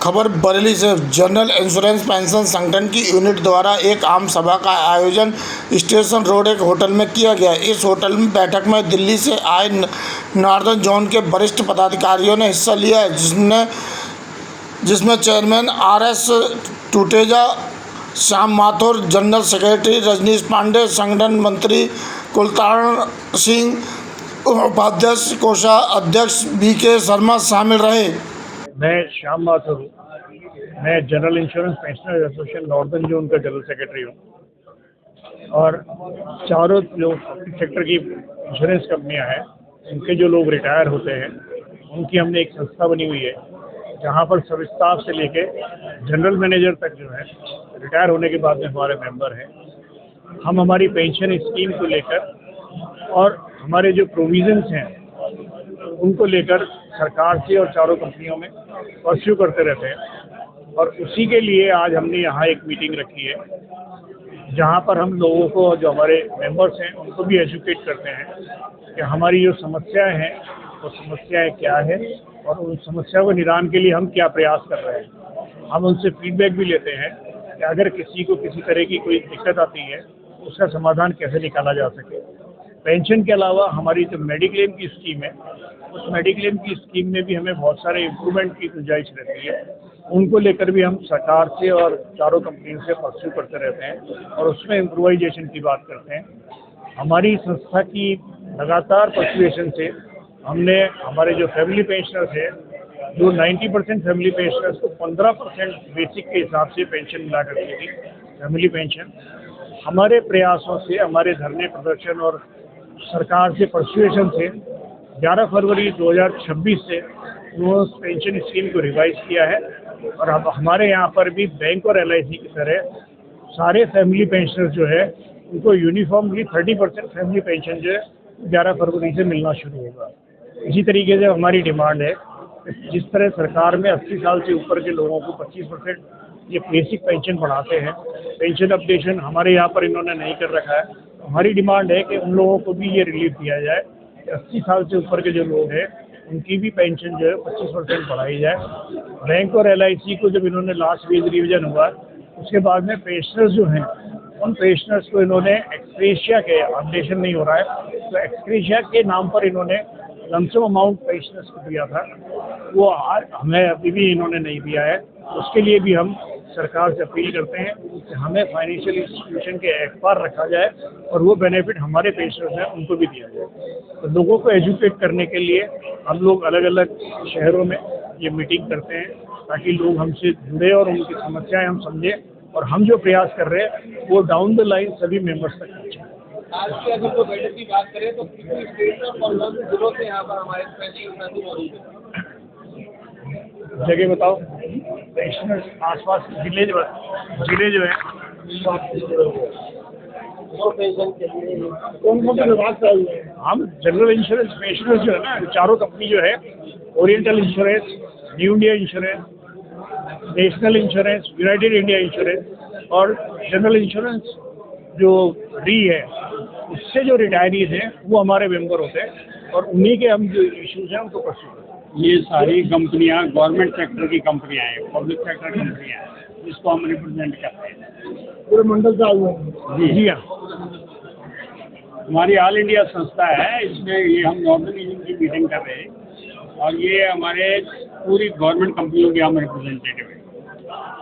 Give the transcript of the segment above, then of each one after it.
खबर बरेली से। General insurance pension संगठन की यूनिट द्वारा एक आम सभा का आयोजन स्टेशन रोड एक होटल में किया गया। इस होटल में बैठक में दिल्ली से आए नॉर्दर्न जोन के वरिष्ठ पदाधिकारियों ने हिस्सा लिया, जिसमें chairman RS Tuteja, Shyam Mathur, general secretary Rajneesh Pandey, संगठन मंत्री कुलतारण सिंह, उपाध्यक्ष कोषाध्यक्ष BK शर्मा शामिल रहे। मैं श्याम माथुर हूँ। मैं general insurance pensioners association northern zone का जनरल सेक्रेटरी हूँ और चारों जो पब्लिक सेक्टर की इंश्योरेंस कंपनियाँ हैं, उनके जो लोग रिटायर होते हैं, उनकी हमने एक संस्था बनी हुई है जहाँ पर सब स्टाफ से लेके जनरल मैनेजर तक जो है रिटायर होने के बाद में हमारे मेंबर हैं। हम हमारी पेंशन स्कीम को लेकर और हमारे जो प्रोविजंस हैं उनको लेकर सरकार से और चारों कंपनियों में परस्यू करते रहते हैं और उसी के लिए आज हमने यहाँ एक मीटिंग रखी है जहाँ पर हम लोगों को, जो हमारे मेंबर्स हैं, उनको भी एजुकेट करते हैं कि हमारी जो समस्याएं हैं वो समस्याएं क्या है और उन समस्याओं के निदान के लिए हम क्या प्रयास कर रहे हैं। हम उनसे फीडबैक भी लेते हैं कि अगर किसी को किसी तरह की कोई दिक्कत आती है उसका समाधान कैसे निकाला जा सके। पेंशन के अलावा हमारी जो मेडिक्लेम की स्कीम है, उस मेडिक्लेम की स्कीम में भी हमें बहुत सारे इम्प्रूवमेंट की गुंजाइश रहती है। उनको लेकर भी हम सरकार से और चारों कंपनियों से परस्यू करते रहते हैं और उसमें इम्प्रूवाइजेशन की बात करते हैं। हमारी संस्था की लगातार परसुएशन से हमने हमारे जो फैमिली पेंशनर्स हैं, जो 90% फैमिली पेंशनर्स को 15% बेसिक के हिसाब से पेंशन मिला करती थी, फैमिली पेंशन, हमारे प्रयासों से, हमारे धरने प्रदर्शन और सरकार से परसुएशन से 11 फरवरी 2026 से उन्होंने पेंशन स्कीम को रिवाइज किया है और अब हमारे यहाँ पर भी बैंक और LIC की तरह सारे फैमिली पेंशनर्स जो है उनको यूनिफॉर्मली 30% फैमिली पेंशन जो है 11 फरवरी से मिलना शुरू होगा। इसी तरीके से हमारी डिमांड है कि जिस तरह सरकार में 80 साल से ऊपर के लोगों को 25% ये बेसिक पेंशन बढ़ाते हैं, पेंशन अपडेशन हमारे यहाँ पर इन्होंने नहीं कर रखा है। हमारी डिमांड है कि उन लोगों को भी ये रिलीफ दिया जाए कि 80 साल से ऊपर के जो लोग हैं उनकी भी पेंशन जो है 25% बढ़ाई जाए। बैंक और LIC को जब इन्होंने लास्ट वेज रिविजन हुआ उसके बाद में पेंशनर्स जो हैं उन पेंशनर्स को इन्होंने एक्सग्रेशिया के अपडेशन नहीं हो रहा है, तो एक्सग्रेशिया के नाम पर इन्होंने लमसम अमाउंट पेंशनर्स को दिया था, वो हमें अभी भी इन्होंने नहीं दिया है। उसके लिए भी हम सरकार से अपील करते हैं कि हमें फाइनेंशियल इंस्टीट्यूशन के एक्ट पर रखा जाए और वो बेनिफिट हमारे पेंशनर्स हैं उनको भी दिया जाए। तो लोगों को एजुकेट करने के लिए हम लोग अलग अलग शहरों में ये मीटिंग करते हैं ताकि लोग हमसे जुड़े और उनकी समस्याएं हम समझें और हम जो प्रयास कर रहे हैं वो डाउन द लाइन सभी मेंबर्स तक पहुँचे। आज की अगर कोई बैठक की बात करें तो कितनी स्टेट और कौन से जिलों से यहाँ पर हमारे पेंशन मौजूद है? जगह बताओ। पेंशनर्स आसपास जिले जो है पेंशन के लिए कौन कौन से विभाग से आए हैं? हम जनरल इंश्योरेंस पेंशनर्स जो है ना, चारों कंपनी जो है, oriental insurance, new India insurance, national insurance, United India insurance और जनरल इंश्योरेंस जो री है, उससे जो रिटायरीज हैं वो हमारे मेंबर होते हैं और उन्हीं के हम जो इश्यूज हैं उनको परस्यू करते हैं। ये सारी कंपनियां गवर्नमेंट सेक्टर की कंपनियां हैं, पब्लिक सेक्टर कंपनियां हैं, जिसको हम रिप्रेजेंट करते हैं। पूरे मंडल से आए हुए हैं। जी हाँ, हमारी ऑल इंडिया संस्था है, इसमें ये हम नॉर्दर्न रीजन की मीटिंग कर रहे हैं और ये हमारे पूरी गवर्नमेंट कंपनियों के हम रिप्रेजेंटेटिव हैं।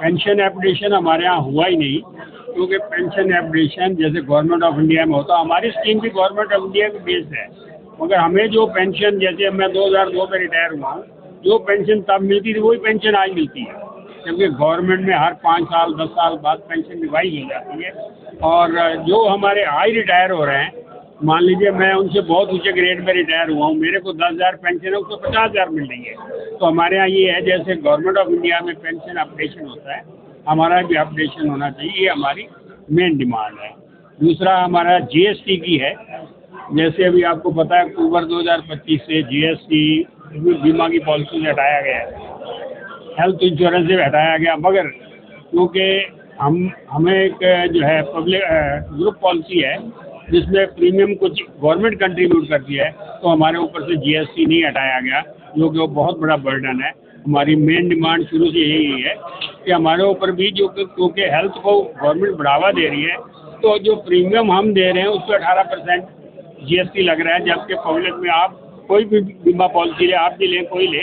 पेंशन एप्लीकेशन हमारे यहाँ हुआ ही नहीं, क्योंकि पेंशन एप्लीकेशन जैसे गवर्नमेंट ऑफ इंडिया में होता, हमारी स्कीम भी गवर्नमेंट ऑफ इंडिया की बेस्ड है, मगर हमें जो पेंशन, जैसे मैं 2002 में रिटायर हुआ हूँ, जो पेंशन तब मिलती थी वही पेंशन आज मिलती है, क्योंकि गवर्नमेंट में हर 5 साल 10 साल बाद पेंशन रिवाइज हो जाती है। और जो हमारे हाई रिटायर हो रहे हैं, मान लीजिए मैं उनसे बहुत ऊंचे ग्रेड में रिटायर हुआ हूँ, मेरे को 10,000 पेंशन है, उसको 50,000 मिल रही है। तो हमारे यहाँ ये है, जैसे गवर्नमेंट ऑफ इंडिया में पेंशन अपडेशन होता है, हमारा भी अपडेशन होना चाहिए, ये हमारी मेन डिमांड है। दूसरा हमारा GST की है, जैसे अभी आपको पता है अक्टूबर 2025 से GST बीमा की पॉलिसी से हटाया गया है, हेल्थ इंश्योरेंस से हटाया गया, मगर क्योंकि हमें एक जो है पब्लिक ग्रुप पॉलिसी है जिसमें प्रीमियम कुछ गवर्नमेंट कंट्रीब्यूट करती है, तो हमारे ऊपर से GST नहीं हटाया गया, जो कि वो बहुत बड़ा बर्डन है। हमारी मेन डिमांड शुरू से यही है कि हमारे ऊपर भी जो क्योंकि हेल्थ को गवर्नमेंट बढ़ावा दे रही है, तो जो प्रीमियम हम दे रहे हैं उस पर 18% GST लग रहा है, जबकि पब्लिक में आप कोई भी बीमा पॉलिसी ले, आप भी लें कोई ले,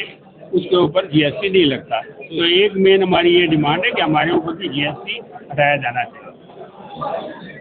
उसके ऊपर GST नहीं लगता। तो एक मेन हमारी ये डिमांड है कि हमारे ऊपर भी GST हटाया जाना चाहिए।